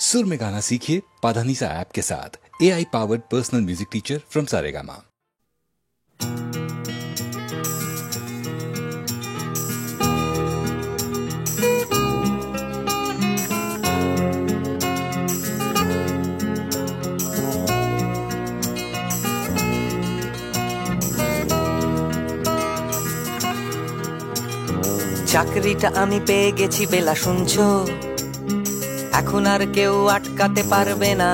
सुर में गाना सीखिए पाधानीसा ऐप के साथ। AI powered personal music teacher from Saregama. চাকরিটা আমি পেয়ে গেছি বেলা শুনছো, এখন আর কেউ আটকাতে পারবে না।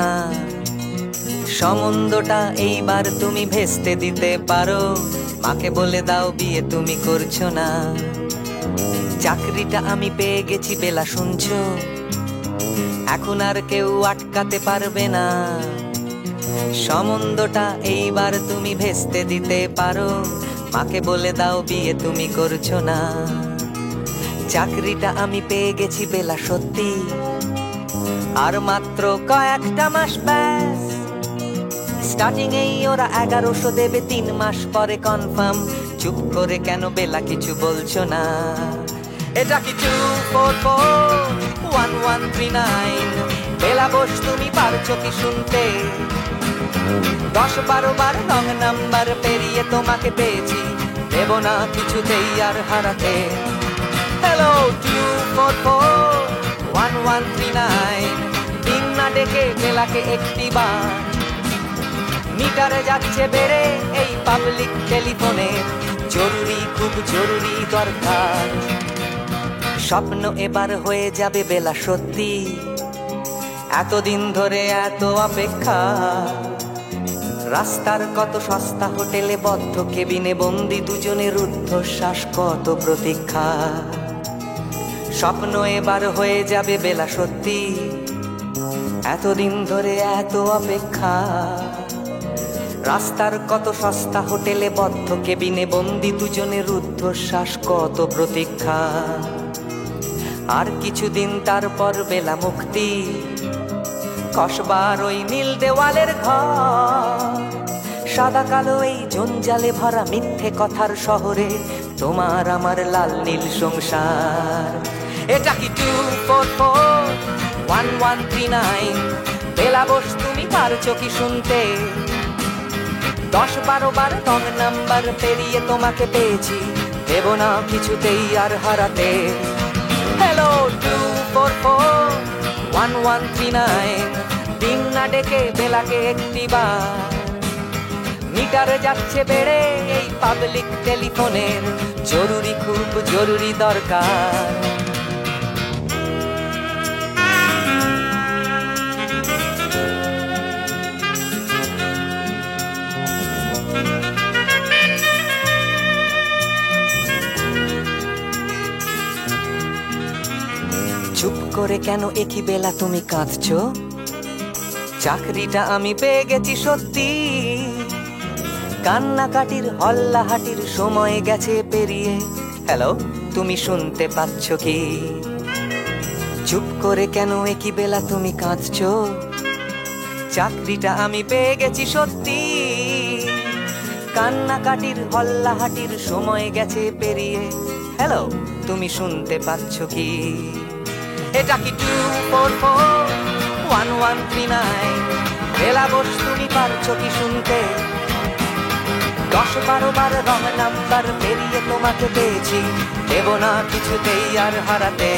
সম্বন্ধটা এইবার তুমি ভেস্তে দিতে পারো, মাকে বলে দাও বিয়ে তুমি করছো না। চাকরিটা আমি পেয়ে গেছি বেলা শুনছো, এখন আর কেউ আটকাতে পারবে না। সম্বন্ধটা এইবার তুমি ভেস্তে দিতে পারো, মাকে বলে দাও বিয়ে তুমি করছো না। চাকরিটা আমি পেয়ে গেছি বেলা সত্যি, আর মাত্র কয়েকটা মাস ব্যাস। স্টার্টিং এই ওরা 1100 দেবে, 3 মাস পরে কনফার্ম। চুপ করে কেন বেলা কিছু বলছো না? এটা কি 2441139? বেলা বস তুমি পারছো কি শুনতে? 10-12 বার রং নাম্বার পেরিয়ে তোমাকে পেয়েছি, দেব না কিছুতেই আর হারাতে। হ্যালো 2441139, দিন না ডেকে বেলাকে একটিবার। মিটারে যাচ্ছে বেড়ে এই পাবলিক টেলিফোনে, জরুরি খুব জরুরি দরকার। স্বপ্ন এবার হয়ে যাবে বেলা সত্যি, এতদিন ধরে এত অপেক্ষা। রাস্তার কত সস্তা হোটেলে বদ্ধ কেবিনে বন্দি দুজনের রুদ্ধশ্বাস, কত প্রতীক্ষা। স্বপ্ন এবার হয়ে যাবে বেলা সত্যি, এতদিন ধরে এত অপেক্ষা। রাস্তার কত সস্তা হোটেলে বদ্ধ কেবিনে বন্দি দুজনের রুদ্ধশ্বাস, কত প্রতীক্ষা। আর কিছুদিন তারপর বেলা মুক্তি, কসবার ওই নীল দেওয়ালের ঘর। সাদা কালো এই জঞ্জালে ভরা মিথ্যে কথার শহরে তোমার আমার লাল নীল সংসার। এটা কি 2441139? বেলা বস তুমি পারছো কি শুনতে? 10-12 বার রং নাম্বার পেরিয়ে তোমাকে পেয়েছি, দেব না কিছুতেই আর হারাতে। হ্যালো 2441139, দিন না ডেকে বেলাকে একটিবার। মিটারে যাচ্ছে বেড়ে এই পাবলিক টেলিফোনের, জরুরি খুব জরুরি দরকার। চুপ করে কেন একই বেলা তুমি কাঁদছো? চাকরিটা আমি পেয়ে গেছি সত্যি, কান্নাকাটির হল্লাহাটির সময় গেছে পেরিয়ে। হ্যালো তুমি শুনতে পাচ্ছ কি? চুপ করে কেন একই বেলা তুমি কাঁদছো? চাকরিটা আমি পেয়ে গেছি সত্যি, কান্নাকাটির হল্লাহাটির সময় গেছে পেরিয়ে। হ্যালো তুমি শুনতে পাচ্ছ কি? এটা কি 2441139? বেলা বস তুমি পারছো কি শুনতে? 10-12 বার রং নাম্বার পেরিয়ে তোমাকে পেয়েছি, দেব না কিছুতেই আর হারাতে।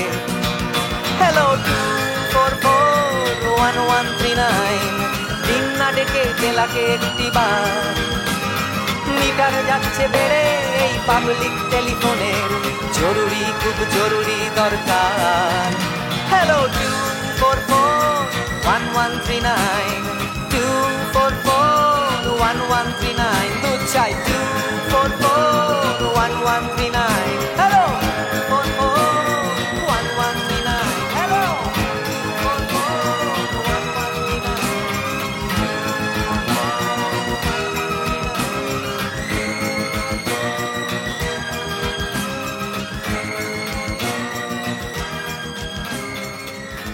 হ্যালো 2441139, দিন না ডেকে বেলাকে একটিবার। মিটার যাচ্ছে বেড়ে এই পাবলিক টেলিফোনের, জরুরি খুব জরুরি দরকার। হ্যালো 2441139, 2441139, দু চাই 2441139। Hello 2441139, hello 2441139।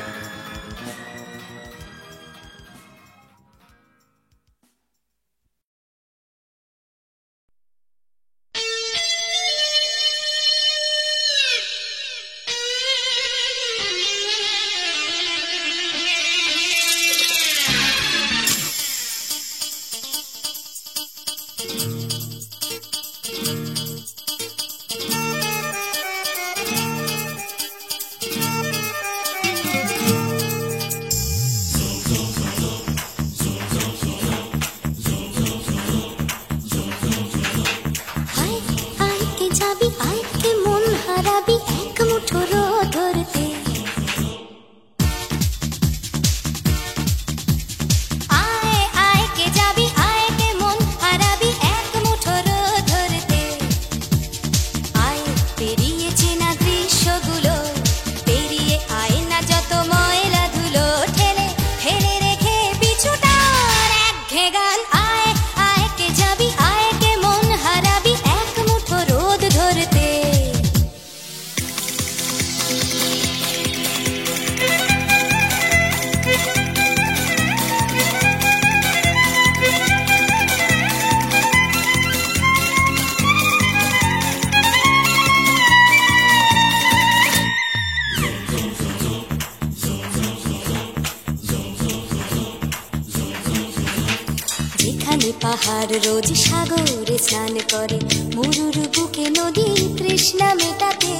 যেখানে পাহাড় রোজ সাগরে স্নান করে, মরুর বুকে নদী তৃষ্ণা মেটাতে।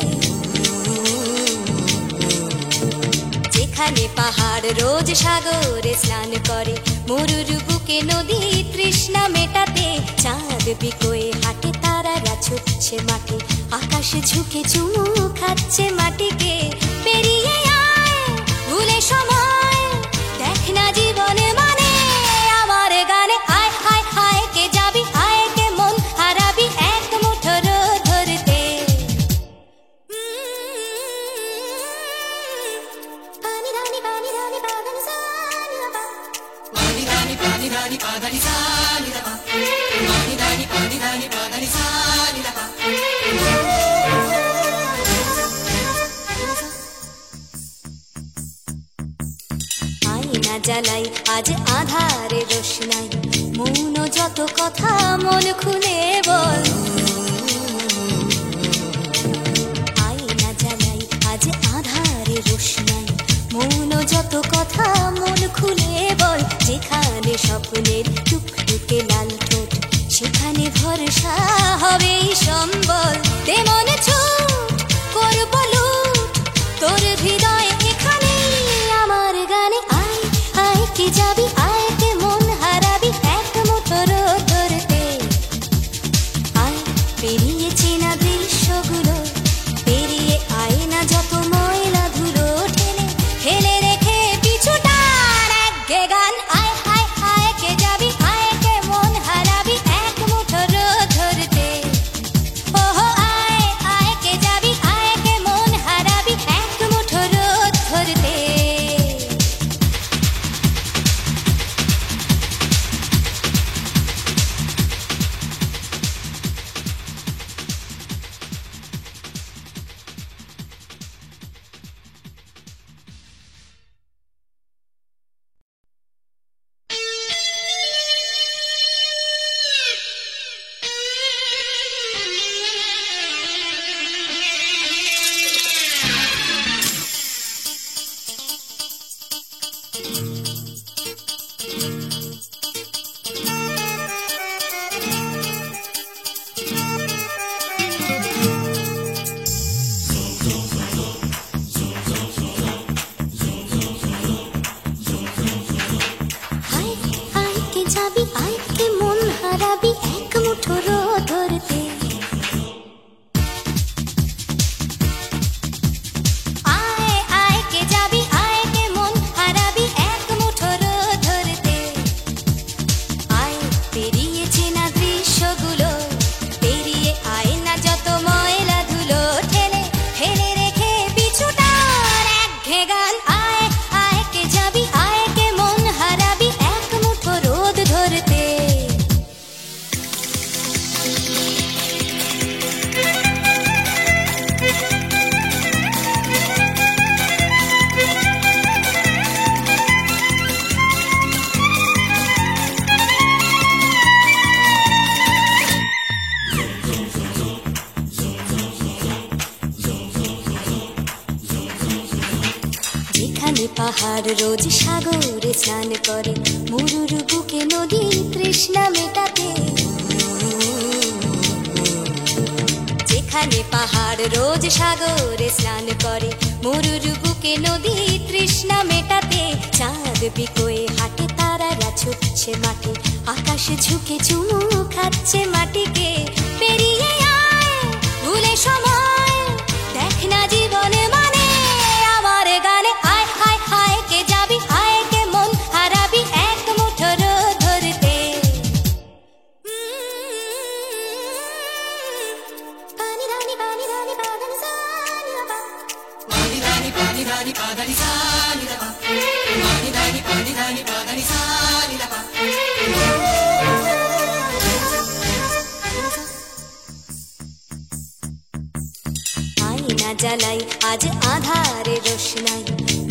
যেখানে পাহাড় রোজ সাগরে স্নান করে, মরুর বুকে নদী তৃষ্ণা মেটাতে। চাঁদ বিকোয়ে হাঁটে, তারারা ছুটছে মাঠে, আকাশ ঝুঁকে চুমু খাচ্ছে মাটিকে। পেরিয়ে আয় ভুলে সময়, দেখ না জীবনে মানে আমার গানে। আয় হায় হায় কে যাবি, আয় কে মন হারাবি এক মুঠো রোদ ধরতে। পানি রানি পানি রানি পানি সানি রা পা, পানি রানি পানি রানি পানি সানি রা পা, পানি রানি পানি রানি পানি সানি রা পা। আয়না জ্বালাই আজ আধারে রোশনাই, মৌন যত কথা মন খুলে বল। আয়না জ্বালাই আজ আধারে রোশনাই, মৌন যত কথা মন খুলে বল। যেখানে স্বপ্নের টুকটুকে লাল ঠোঁট, সেখানে ভরসা হবে সম্বল। দে মনে ছুট করব লুট, তোর হৃদয় এখানে আমার গানে। আয় আয় কে যাবি, আয় কে মন হারাবি এক মুঠো রোদ ধরতে। আয় পেরিয়ে চেনা দৃশ্যগুলো, পেরিয়ে আয় না যত ময়লা ধুলো, ঠেলে ফেলে রেখে পিছুটার একঘে গান। আয় হায় হায় কে যাবি, আয় কে মন হারাবি এক মুঠো রোদ ধরতে। ওহো আয় আয় কে যাবি, আয় কে মন হারাবি এক মুঠো রোদ ধরতে। আয় আয় কে যাবি, আয় কে মন হারাবি এক মুঠো রোদ ধরতে। আয় আয় কে যাবি, আয় কে মন হারাবি এক মুঠো রোদ ধরতে। আয় পেরিয়ে চেনা দৃশ্যগুলো, পেরিয়ে আয় না যত ময়লা ধুলো, ঠেলে ফেলে রেখে পিছুটার একঘে গান। আয় আয় কে যাবি, আয় কে মন হারাবি এক মুঠো রোদ ধরতে। যেখানে পাহাড় রোজ সাগরে স্নান করে, মরুর বুকে নদী তৃষ্ণা মেটাতে। যেখানে পাহাড় রোজ সাগরে স্নান করে, মরুর বুকে নদী তৃষ্ণা মেটাতে। চাঁদ বিকোয়ে হাঁটে, তারারা ছুটছে মাঠে, আকাশ ঝুঁকে চুমু খাচ্ছে মাটিকে। পেরিয়ে আয় ভুলে সময়, দেখ না জীবনে মানে আমার গানে। আয় হায় হায় কে যাবি, আয় কে মন হারাবি এক মুঠো রোদ ধরতে। পানি রানি পানি রানি পানি সানি রা পা, পানি রানি পানি রানি পানি সানি রা পা, পানি রানি পানি রানি পানি সানি রা পা। আয়না জ্বালাই আজ আধারে রোশনাই,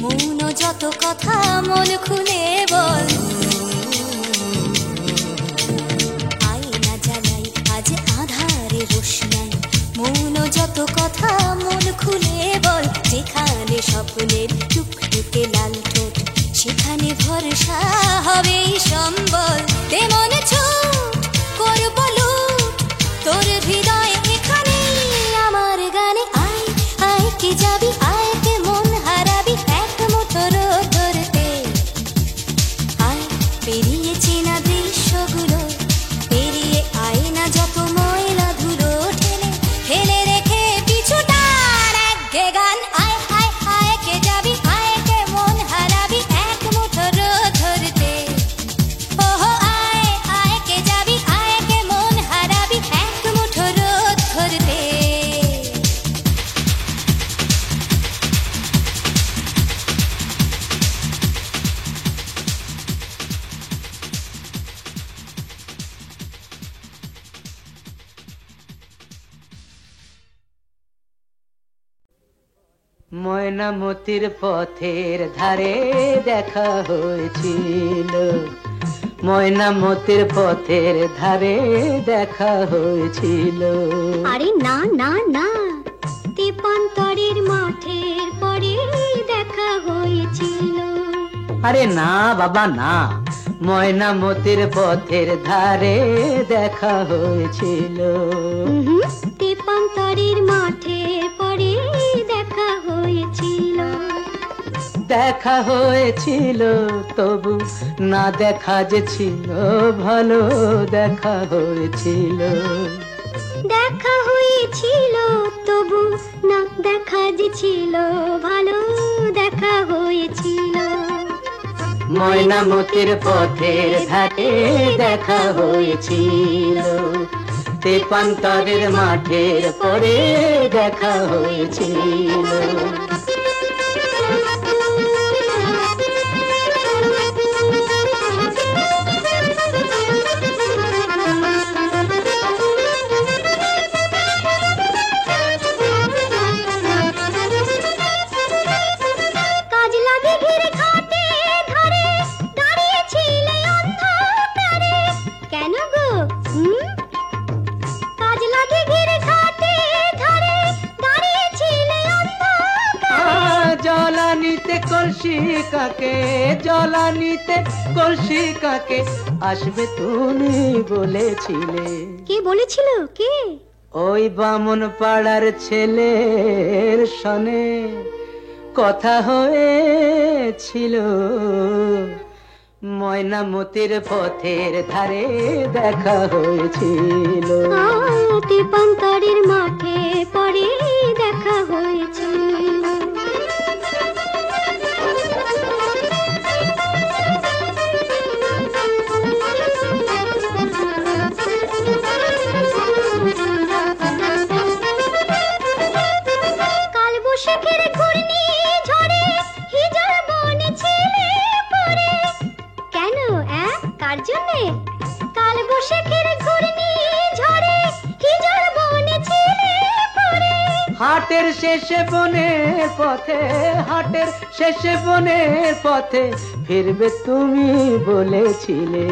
মৌন যত কথা মন খুলে বল। আয়না জ্বালাই আজ আধারে রোশনাই, মৌন যত কথা মন খুলে বল। যেখানে স্বপ্নের টুকটুকে লাল ঠোঁট, সেখানে ভরসা হবে সম্বল। দে মনে ছুট ময়নামতির পথের ধারে দেখা হয়েছিল, ময়নামতির পথের ধারে দেখা হয়েছিল। আরে না না না, তেপান্তরের মাঠের পরে দেখা হয়েছিল। আরে না বাবা না, ময়নামতির পথের ধারে দেখা হয়েছিল। তেপান্তরের মাঠের পরে দেখা হয়েছিল। দেখা হয়েছিল তবু না দেখা যে ছিল ভালো, দেখা হয়েছিল। দেখা হয়েছিল তবু না দেখা যে ছিল ভালো, দেখা হয়েছিল। ময়নামতির পথের ধারে দেখা হয়েছিল, তেপান্তরের মাঠের পরে দেখা হয়েছিল। জলানিতে কলসি কাকে, জলানিতে কলসি কাকে আসবে তুমি বলেছিলে। কে বলেছিল? কে? ওই বামন পাড়ার ছেলের সনে কথা হয়েছিল। ময়নামতির পথের ধারে দেখা হয়েছিল। তেপান্তরের মাঠে পরে দেখা হয়েছিল। হাটের শেষে বনের পথে, হাটের শেষে বনের পথে ফিরবে তুমি বলেছিলে।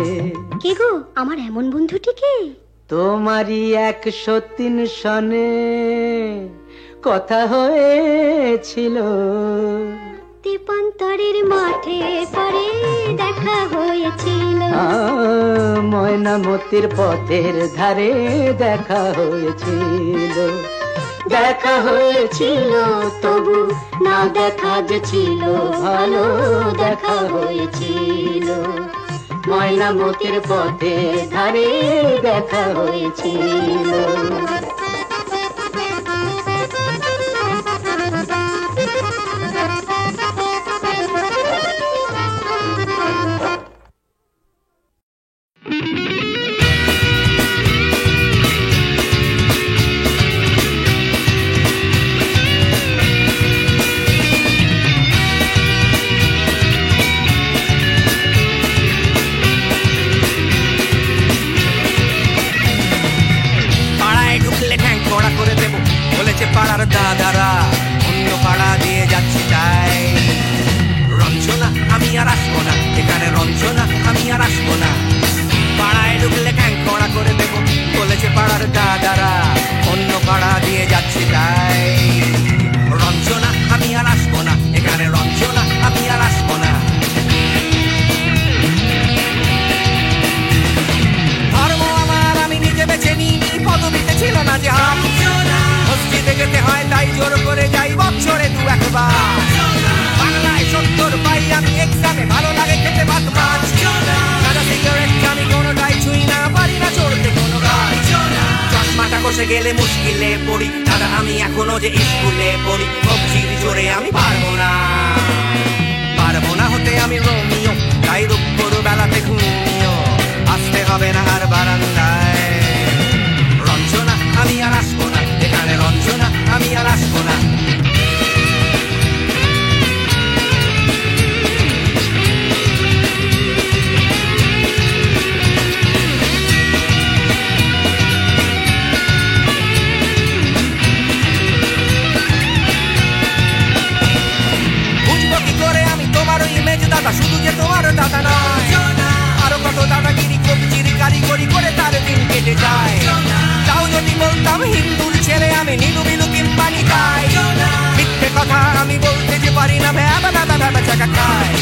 কে গো আমার এমন বন্ধুটিকে? তোমারই 103 সনে কথা হয়েছিল। তেপান্তরের মাঠে পরে দেখা হয়েছিল। ময়নামতির পথের ধারে দেখা হয়েছিল। দেখা হয়েছিল তবু না দেখা যে ছিল ভালো, দেখা হয়েছিল। ময়নামতির পথের ধারে দেখা হয়েছিল। পাড়ার দাদারা অন্য পাড়া দিয়ে যাচ্ছি তাই। রঞ্জনা আমি আর আসবো না, এখানে রঞ্জনা আমি আর আসবো না। পাড়ায় ঢুকলে ঠ্যাং কড়া করে দেবো বলেছে পাড়ার দাদারা, অন্য পাড়া দিয়ে যাচ্ছি তাই। রঞ্জনা আমি আর আসবো না, এখানে রঞ্জনা আমি আর আসবো না। ধর্ম আমার আমি নিজে বেছে নিই, পদবিতে ছিল না যে মসজিদে যেতে হয় তাই জোর করে যাই বছরে 2-1 বার। বাংলায় 70 পাই আমি এক্সামে, ভালো লাগে খেতে ভাত মাছ। সাদা সিগারেট আমি কোনোটাই ছুঁই না, পারি না চড়তে কোনো গাছ। চশমাটা কষে গেলে মুশকিলে পড়ি, দাদা আমি এখনো যে স্কুলে পড়ি। কবজির জোরে আমি পারবো না, পারবো না হতে আমি রোমিও, তাই দুপুর বেলাতে ঘুমিও আসতে হবে না আর বারান্দায়। রঞ্জনা আমি আর আসবো না, এখানে রঞ্জনা আমি আর আসবো না। শুধু যে তোমার দাদা নয়, আরো কত দাদাগিরি কবজির কারিগরি করে তার দিন কেটে যায়। তাও যদি বলতাম হিন্দুর ছেলে আমি, নীলু বিলু কিংবা নিতাই, মিথ্যে কথা আমি বলতে যে পারি না, ভ্যাবা ভ্যাবা ভ্যাবা চাকা খায়।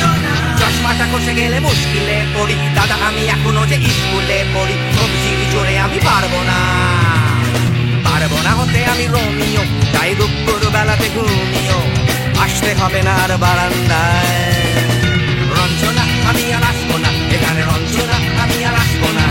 চশমাটা কষে গেলে মুশকিলে পড়ি, দাদা আমি এখনো যে স্কুলে পড়ি, কবজির জোরে আমি পারবো না, পারবো না হতে আমি রোমিও, তাই দুপুর বেলাতে ঘুমিও আসতে হবে না আর বারান্দায়। রঞ্জনা আমি আর আসবো না এখানে, রঞ্জনা আমি আর আসবো না।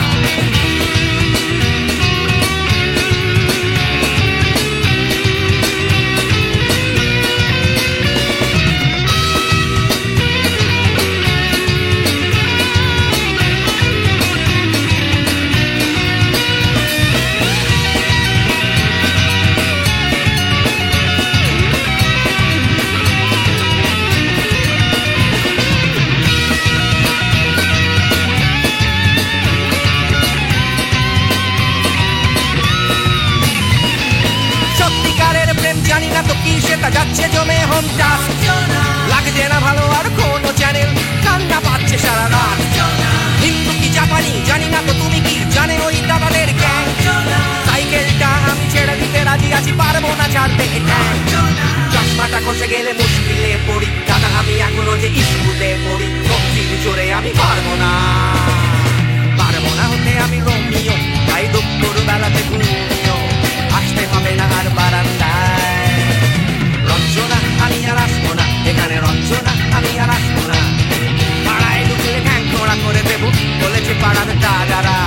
জানি না তো কি সেটা যাচ্ছে জমে হোমটা, লাগছে না ভালো আর কোনো চ্যানেল, কান্না পাচ্ছে সারা রাত। হিন্দু কি জাপানি জানি না তো তুমি কি জানে ওই দাদাদের গ্যাং, সাইকেলটা আমি ছেড়ে দিতে রাজি আছি, পারবো না ছাড়তে এটা। চশমাটা কষে গেলে মুশকিলে পড়ি, দাদা আমি এখনো যে স্কুলে পড়ি, কবজির জোরে আমি পারবো না, পারবো না হতে আমি রোমিও, তাই দুপুর বেলাতে ঘুমিও আসতে হবে না আর বারান্দায়। রঞ্জনা আমি আর আসবো না এখানে, রঞ্জনা আমি আর আসবো না। পাড়ায় ঢুকলে ঠ্যাং খোঁড়া করে দেবো বলেছে পাড়ার দাদারা,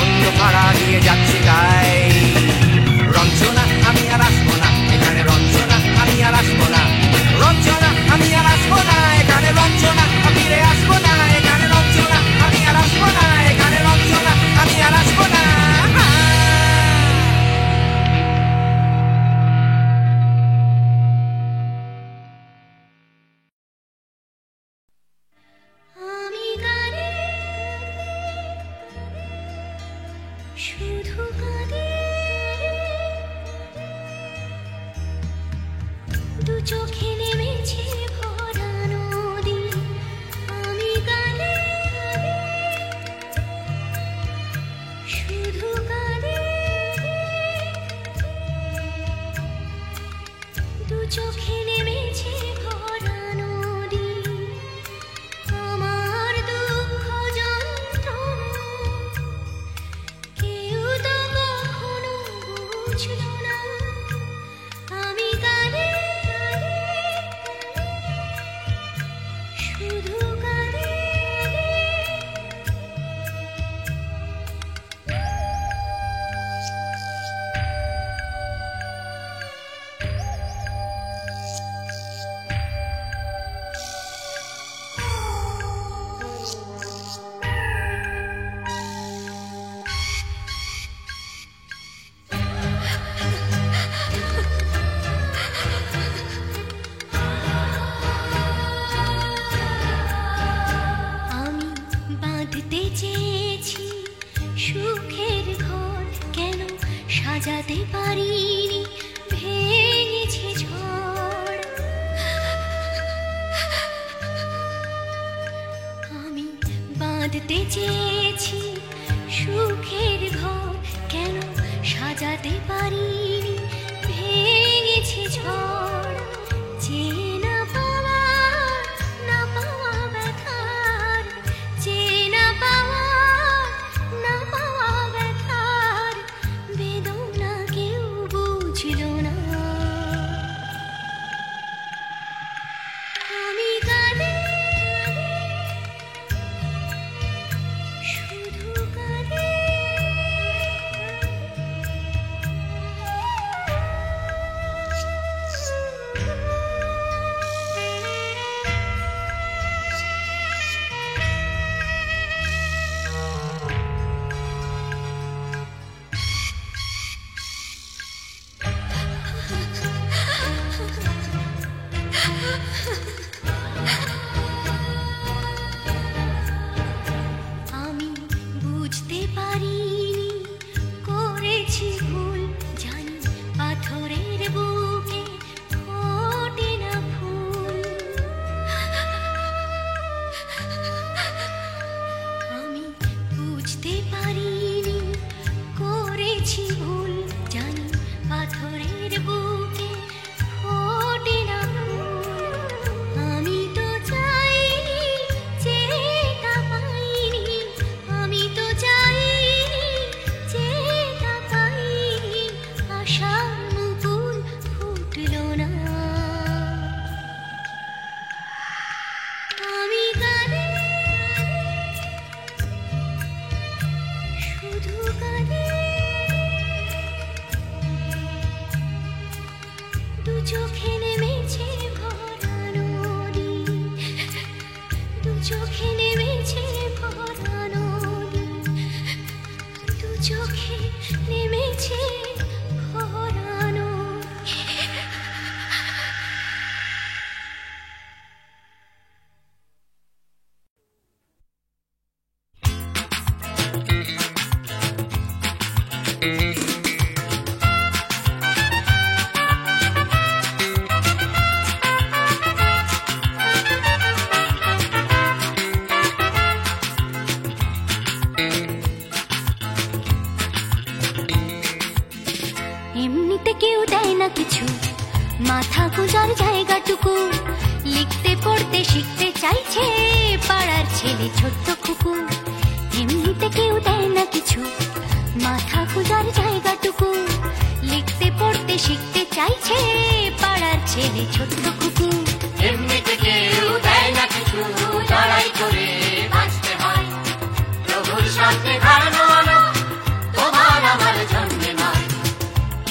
অন্য পাড়া দিয়ে যাচ্ছি তাই। রঞ্জনা আমি আর আসবো না এখানে, রঞ্জনা আমি আর আসবো না, রঞ্জনা আমি আর আসবো না এখানে, রঞ্জনা ফিরে আসবো না এখানে, রঞ্জনা আমি আর আসবো না এখানে, রঞ্জনা আমি আর আসবো না। শুধু কাঁদে দু চোখে নেমেছে ভরা নদী, আমি কাঁদে শুধু কাঁদে দু চোখে নেমেছে ভরা নদী, আমার দুঃখ যন্ত্রণা কেউ তো কখনো বুঝলো না, আমি কাঁদে শুধু কাঁদে। আমি বাঁধতে চেয়েছি সুখের ঘর, কেন সাজাতে পারিনি, ভেঙেছে ঝড়। আমি বাঁধতে চেয়েছি সুখের ঘর, কেন সাজাতে পারিনি, ভেঙেছে ঝড়। চেনা পাওয়া না পাওয়া ব্যথার, চেনা পাওয়া না পাওয়া ব্যথার বেদনা কেউ বুঝলো না, আমি কাঁদে শুধু কাঁদে। নেমেছে ভরা নদী, দু চোখে নেমেছে ভরা নদী। এমনিতে কেউ দেয় না কিছু, মাথা গোজার জায়গাটুকু, লিখতে পড়তে শিখতে চাইছে পাড়ার ছেলে ছোট্ট খুকু। এমনিতে কেউ দেয় না কিছু, মাথা গোজার জায়গাটুকু, লিখতে পড়তে শিখতে চাইছে পাড়ার ছেলে ছোট্ট খুকু। এমনিতে কেউ দেয় না কিছু, লড়াই করে বাঁচতে হয়। প্রভুর সাথে হারানো আলো তোমার আমার জন্মে নয়।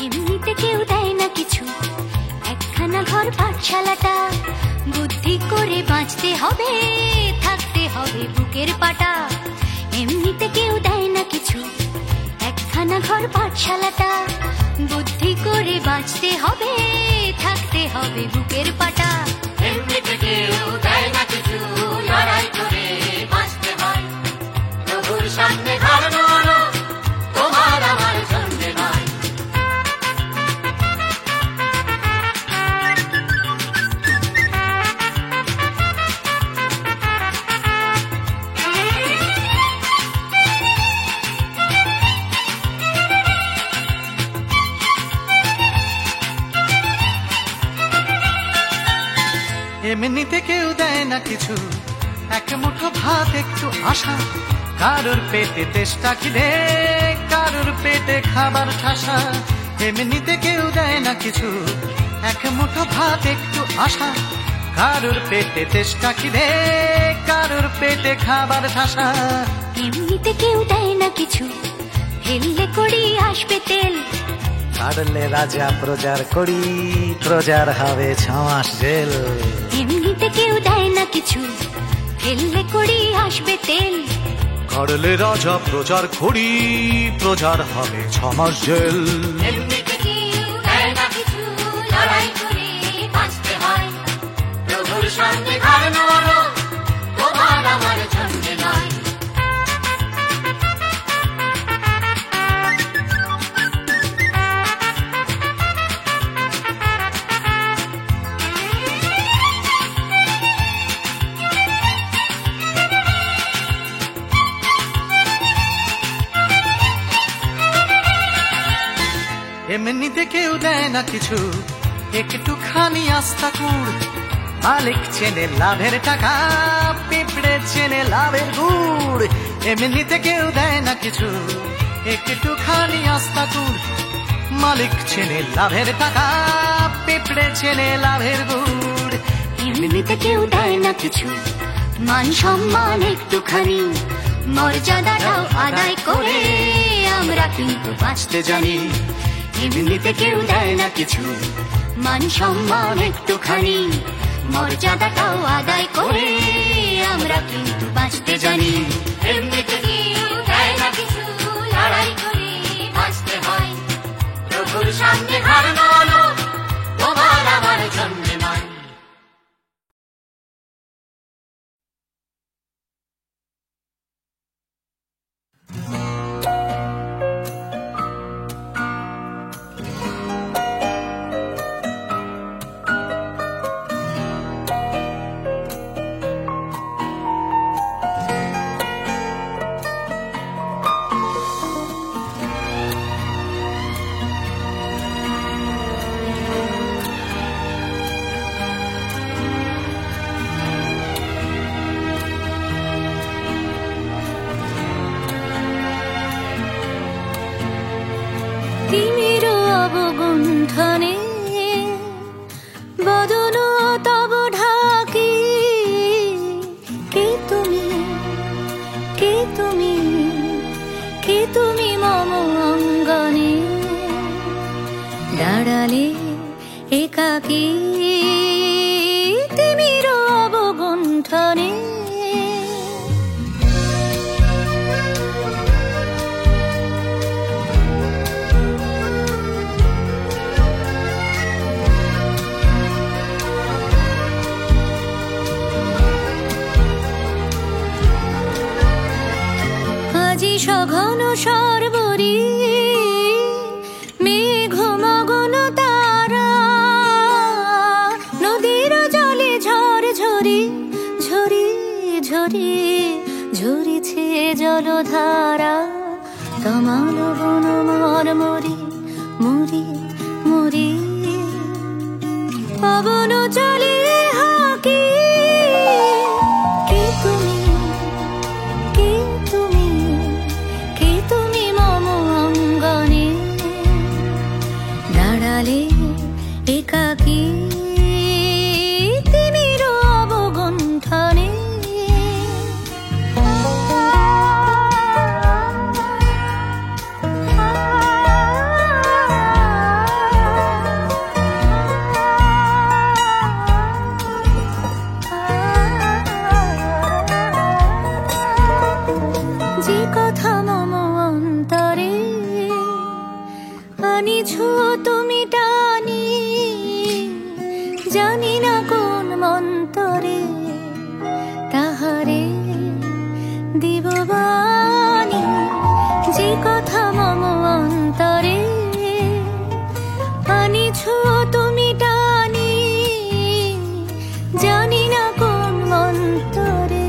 এমনিতে কেউ দেয় না কিছু, একখানা ঘর পাঠশালাটা, বুদ্ধি করে বাঁচতে হবে, থাকতে হবে বুকের পাটা। এমনিতে কেউ দেয় না কিছু, একখানা ঘর পাঠশালাটা, বুদ্ধি করে বাঁচতে হবে, থাকতে হবে বুকের পাটা। এমনিতে কেউ দেয় না কিছু, লড়াই করে বাঁচতে হয়। প্রভুর সামনে হারানো আলো তোমার আমার জন্মে নয়। এমনিতে কেউ দেয় না কিছু, এক মুঠো ভাত একটু আশা, কারোর পেটে তেষ্টা খিদে, কারোর পেটে খাবার ঠাসা। এমনিতে কেউ দেয় না কিছু, এক মুঠো ভাত একটু আশা, কারোর পেটে তেষ্টা খিদে, কারোর পেটে খাবার ঠাসা। এমনিতে কেউ দেয় না কিছু, ফেললে করি আসবে তেল, কাটলে রাজা প্রজার করি, প্রজার হবে 6 মাস জেল। এমনিতে কেউ দেয় না কিছু, ফেললে করি আসবে তেল, কাটলে রাজা প্রজার করি, প্রজার হবে 6 মাস জেল। এমনিতে কেউ দেয় না কিছু, লড়াই করে বাঁচতে হয়। প্রভুর সামনে হারানো আলো তোমার আমার জন্মে নয়। এমনিতে কেউ দেয় না কিছু, একটুখানি আস্থা কুড়, মালিক চেনে লাভের টাকা, পিঁপড়ে চেনে লাভের গুড়। এমনিতে কেউ দেয় না কিছু, একটুখানি আস্থা কুড়, মালিক চেনে লাভের টাকা, পিঁপড়ে চেনে লাভের গুড়। এমনিতে কেউ দেয় না কিছু, মান সম্মান একটুখানি, মর্যাদাটাও আদায় করে আমরা কিন্তু বাঁচতে জানি। এমনিতে কেউ দেয় না কিছু, মান সম্মান একটুখানি, মর্যাদাটাও আদায় করে আমরা কিন্তু বাঁচতে জানি। এমনিতে কেউ দেয় না কিছু, লড়াই করে বাঁচতে হয়। প্রভুর সামনে হারানো আলো তোমার আমার জন্মে নয়। তিমির অবগুণ্ঠনে বদন তব ঢাকি, কে তুমি, কে তুমি, কে তুমি মম অঙ্গনে দাঁড়ালে একাকী। তিমির অবগুণ্ঠনে সঘন সর্বরী মেঘ মগন তারা নদীর জলে ঝড় ঝরি ঝরি ঝরি ঝরিছে জলধারা তমাল বন মর মরি মরি মরি পবন চলে হাকি কে তুমি কে তুমি কে তুমি মম অঙ্গনে দাঁড়ালে একাকী তিমির অবগুণ্ঠনে যে কথা মম অন্তরে আনিছ তুমি টানি জানি না কোন মন্তরে তাহারে দিব বাণী যে কথা মম অন্তরে আনিছ তুমি টানি জানি না কোন মন্তরে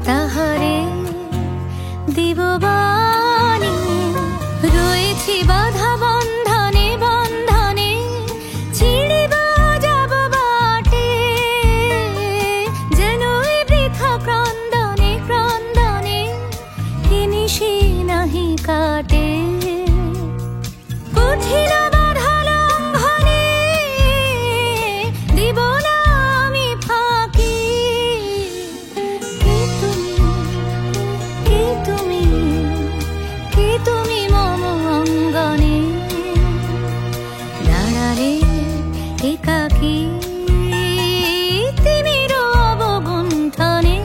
তাহারে দিব বাণী রয়েছি বাধা বন্ধনে বন্ধনে ছিঁড়িব যাব বাটে যেন এই বৃথা ক্রন্দনে ক্রন্দনে এ নিশি নাহি কাটে কঠিন বাধা লঙ্ঘনে দিব না আমি ফাঁকি কে তুমি কে তুমি মম অঙ্গনে দাঁড়ালে একাকী তিমির অবগুণ্ঠনে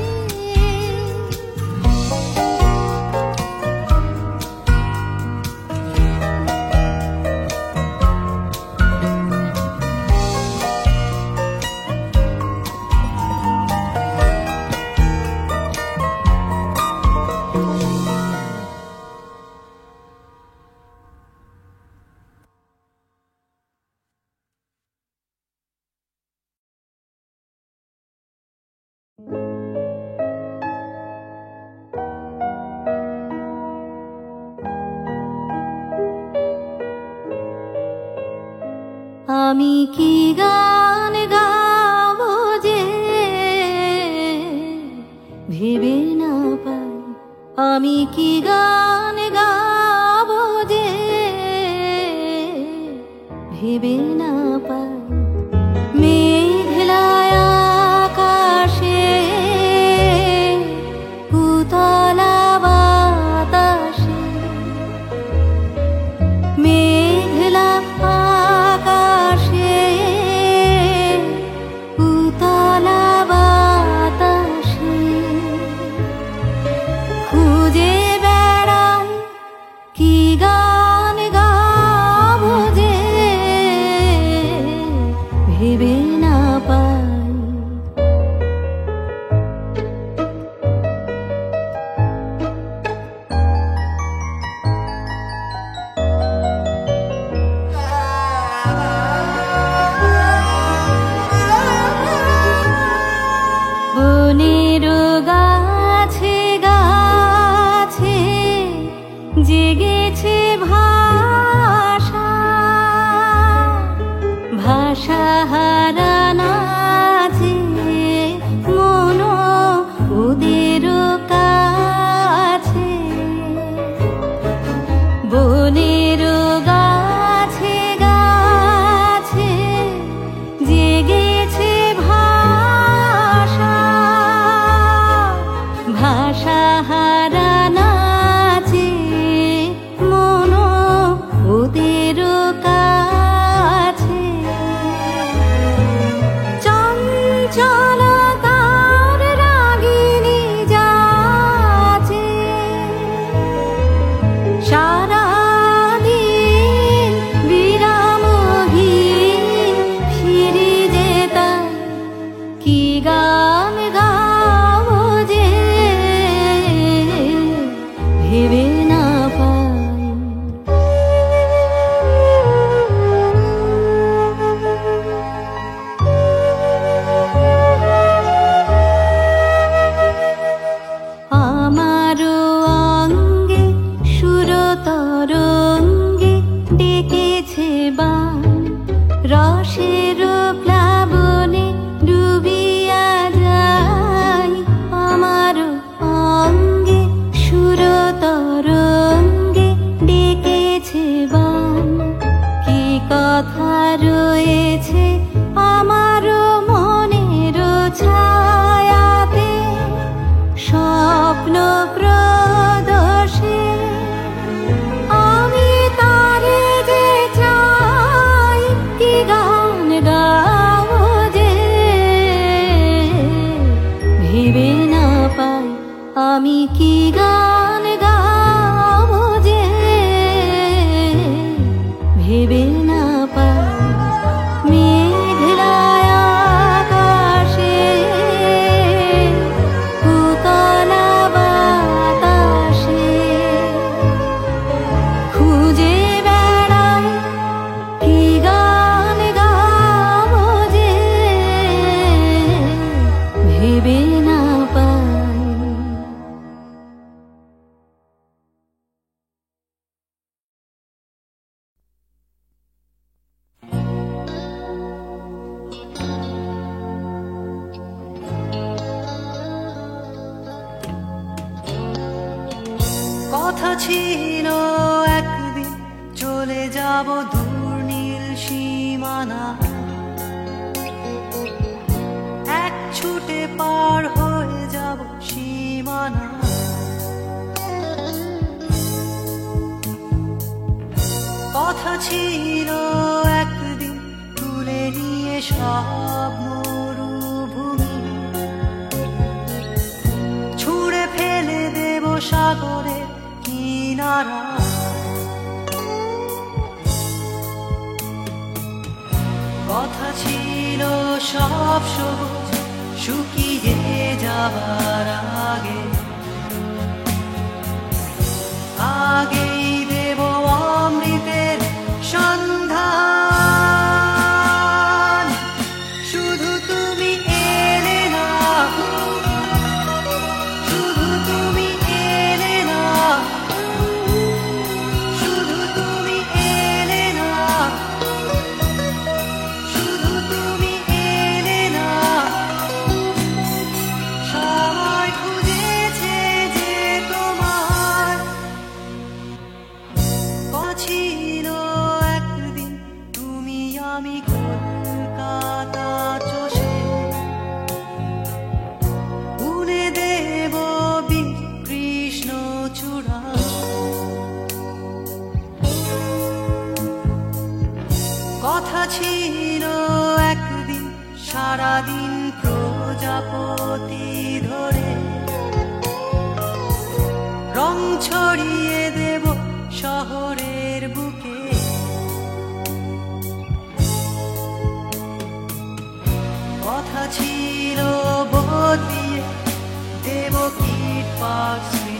আমি কি গান গাবো যে ভেবে না পাই আমি কি গান গাবো যে ভেবে না পাই মেঘলায় আকাশে উতলা বাতাসে মেঘলা আকাশে উতলা বাতাসে খুঁজে বেড়াই কি গান গাবো যে ভেবে না পাই বনের গাছে গাছে জেগেছে ভাষা ভাষা হারানা যে মন ওদের কাছে বনের গাছে গাছে জেগেছে ভাষা ভাষা হারানা যে মন ওদের কাছে চঞ্চলতার রাগিনী যাচে সারাদিন বিরামহীন ফিরে যেতাম কি গান গাবো যে স্বপ্ন প্রদোষে আমি তারে যে চাই, কি গান গাবো যে ভেবে না পাই, আমি কি গান গাবো যে ভেবে না পাই। মেঘলায় আকাশে উতলা বাতাসে খুঁজে বেড়াই, কি গান গাবো যে ভেবে না পাই। কথা ছিল একদিন চলে যাব দূর নীল সীমানা, এক ছুটে পার হয়ে যাব সীমানা। কথা ছিল একদিন তুলে নিয়ে সব মরুভূমি, ছুঁড়ে ফেলে দেব সাগরের কিনারা। কথা ছিল সব সবুজ শুকিয়ে যাবার আগে, আগেই দেব অমৃতের সন্ধান। শুধু তুমি এলে না, শুধু তুমি এলে না, শুধু তুমি এলে না, শুধু তুমি এলে না। সবাই খুঁজেছে যে তোমার, ছিল একদিন তুমি আমি কলকাতা চষে বুনে দেব কৃষ্ণ চূড়া। কথা ছিল একদিন সারাদিন প্রজাপতি ধরে রং ছড়িয়ে দেব শহরের বুকে। কথা ছিল বদলিয়ে দেব কীট পাখি